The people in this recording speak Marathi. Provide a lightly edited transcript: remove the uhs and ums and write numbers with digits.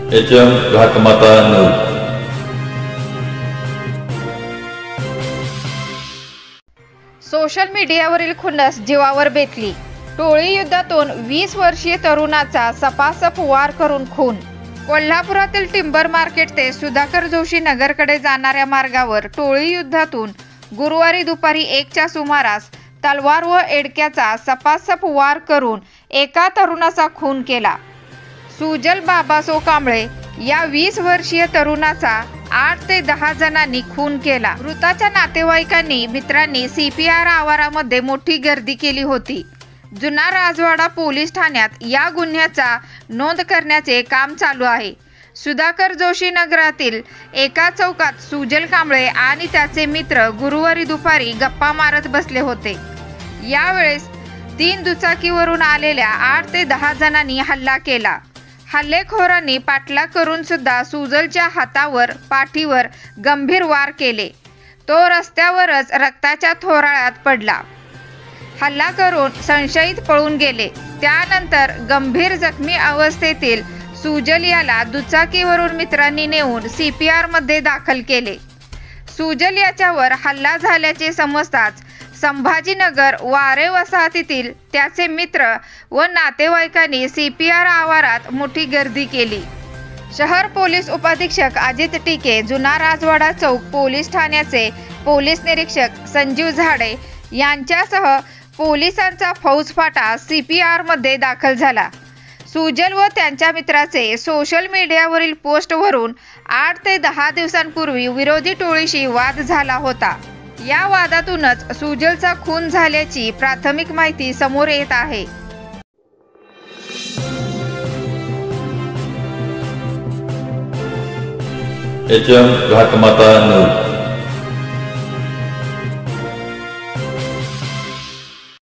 HM घाटमाता news. सोशल मीडियावरील खुन्नस जीवावर बेतली। टोळी युद्धातून 20 वर्षीय तरुणाचा सपासप वार करून खून। कोल्हापुरातील टिंबर मार्केट ते सुधाकर जोशी नगरकडे जाणाऱ्या मार्गावर टोळी युद्धातून गुरुवारी दुपारी 1च्या सुमारास तलवार व एडक्याचा सपासप वार करून एका तरुणाचा खून केला। सुजल बाबासो कांबळे या 20 वर्षीय तरुणाचा 8 ते 10 जणांनी खून केला। मृताच्या नातेवाईकांनी मित्रांनी CPR आवारामध्ये मोठी गर्दी केली होती। जुना राजवाडा पोलीस ठाण्यात या गुन्ह्याचा नोंद करण्याचे काम चालू आहे। सुधाकर जोशी नगरातील एका चौकात सुजल कांबळे आणि त्याचे मित्र गुरुवारी दुपारी गप्पा मारत बसले होते। यावेळेस 3 दुचाकीवरून आलेल्या 8 ते 10 जणांनी हल्ला केला। हल्लेखोरांनी पाठलाग करून सुद्धा सुजलच्या हातावर पाठीवर गंभीर वार केले। तो रस्त्यावरच रक्ताच्या थोराळ्यात पडला। हल्ला करून संशयित पळून गेले। त्यानंतर गंभीर जखमी अवस्थेतील सुजल याला दुचाकीवरून मित्रांनी नेऊन CPR मध्ये दाखल केले। सुजल याच्यावर हल्ला झाल्याचे समजताच संभाजीनगर वारे वसाहतीतील त्याचे मित्र व नातेवाईकांनी CPR आवारात मोठी गर्दी केली। शहर पोलीस उपाधीक्षक अजित टिके, जुना राजवाडा चौक पोलीस ठाण्याचे पोलीस निरीक्षक संजीव झाडे यांच्यासह पोलिसांचा फौजफाटा CPR मध्ये दाखल झाला। सुजल व त्यांच्या मित्राचे सोशल मीडियावरील पोस्टवरून 8 ते 10 दिवसांपूर्वी विरोधी टोळीशी वाद झाला होता। या वादातूनच सुजलचा खून झाल्याची प्राथमिक माहिती समोर येत आहे। HM घाटमाता news.